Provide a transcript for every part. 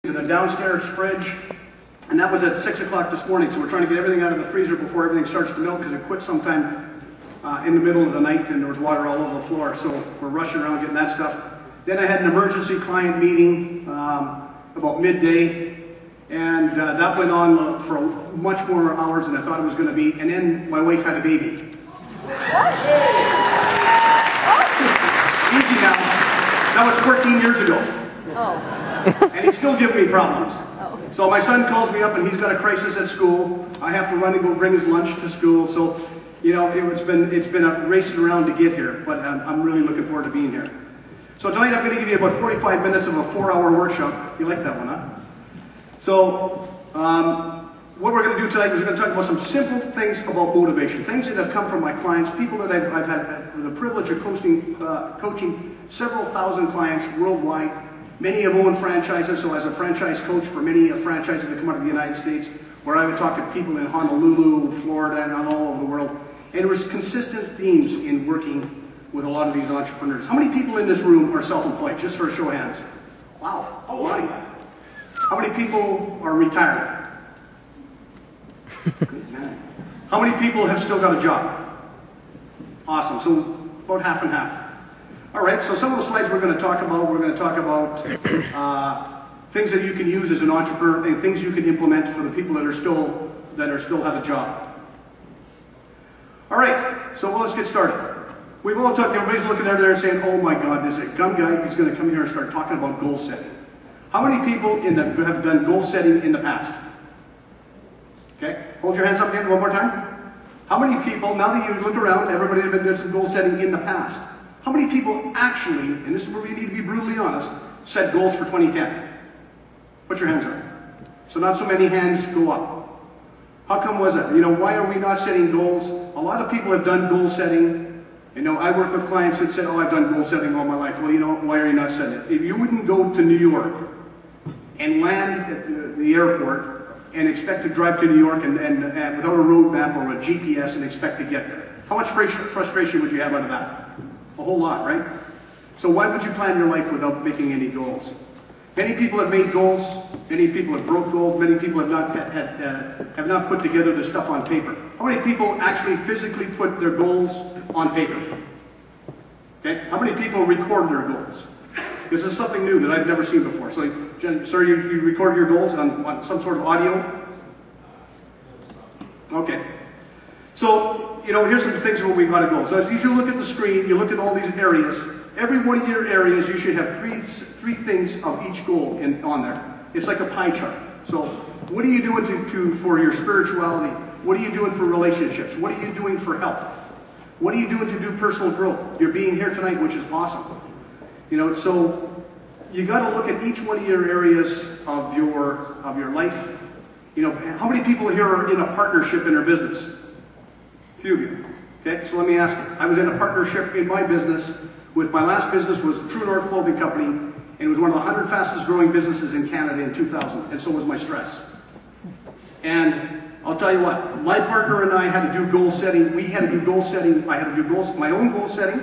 in the downstairs fridge, and that was at 6 o'clock this morning, so we're trying to get everything out of the freezer before everything starts to melt because it quit sometime in the middle of the night and there was water all over the floor, so we're rushing around getting that stuff. Then I had an emergency client meeting about midday, and that went on for much more hours than I thought it was going to be, and then my wife had a baby. Easy now. That was 14 years ago. Oh. And he's still giving me problems. Oh. So my son calls me up and he's got a crisis at school. I have to run and go bring his lunch to school. So, you know, it's been a racing around to get here, but I'm really looking forward to being here. So tonight I'm going to give you about 45 minutes of a 4-hour workshop. You like that one, huh? So, what we're going to do tonight is we're going to talk about some simple things about motivation, things that have come from my clients, people that I've had the privilege of coaching several thousand clients worldwide. Many have owned franchises, so as a franchise coach for many franchises that come out of the United States, where I would talk to people in Honolulu, Florida, and all over the world. And there was consistent themes in working with a lot of these entrepreneurs. How many people in this room are self-employed? Just for a show of hands. Wow, a lot of you. How many people are retired? Good man. How many people have still got a job? Awesome, so about half and half. All right, so some of the slides we're going to talk about, things that you can use as an entrepreneur and things you can implement for the people that are still have a job. All right, so let's get started. Everybody's looking over there and saying, oh my God, there's a gun guy who's going to come here and start talking about goal setting. How many people have done goal setting in the past? Okay, hold your hands up again one more time. How many people, now that you look around, everybody has been doing some goal setting in the past. How many people actually, and this is where we need to be brutally honest, set goals for 2010? Put your hands up. So not so many hands go up. How come was that? You know, why are we not setting goals? A lot of people have done goal setting. You know, I work with clients that say, oh, I've done goal setting all my life. Well, you know, why are you not setting it? If you wouldn't go to New York and land at the airport and expect to drive to New York and without a road map or a GPS and expect to get there, how much frustration would you have out of that? A whole lot, right? So why would you plan your life without making any goals? Many people have made goals. Many people have broke goals. Many people have not put together the stuff on paper. How many people actually physically put their goals on paper? Okay. How many people record their goals? This is something new that I've never seen before. So, sir, you record your goals on some sort of audio? Okay. So, you know, here's some things where we've got to go. So as you look at the screen, you look at all these areas. Every one of your areas, you should have three things of each goal on there. It's like a pie chart. So what are you doing for your spirituality? What are you doing for relationships? What are you doing for health? What are you doing to do personal growth? You're being here tonight, which is awesome. You know, so you got to look at each one of your areas of your life. You know, how many people here are in a partnership in their business? A few of you. Okay, so let me ask you. I was in a partnership in my business. My last business was True North Clothing Company, and it was one of the 100 fastest growing businesses in Canada in 2000, and so was my stress. And I'll tell you what, my partner and I had to do goal setting. We had to do goal setting. I had to do my own goal setting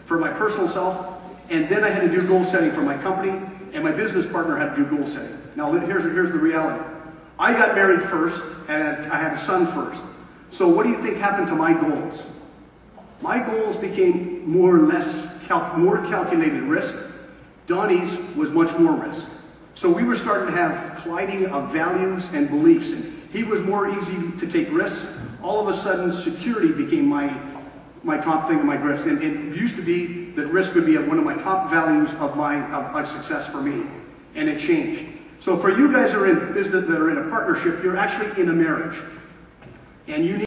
for my personal self, and then I had to do goal setting for my company, and my business partner had to do goal setting. Now here's the reality. I got married first, and I had a son first. So what do you think happened to my goals? My goals became more calculated risk. Donnie's was much more risk. So we were starting to have colliding of values and beliefs. And he was more easy to take risks. All of a sudden, security became my top thing, my risk. And it used to be that risk would be one of my top values of success for me. And it changed. So for you guys that are in business, that are in a partnership, you're actually in a marriage. And you need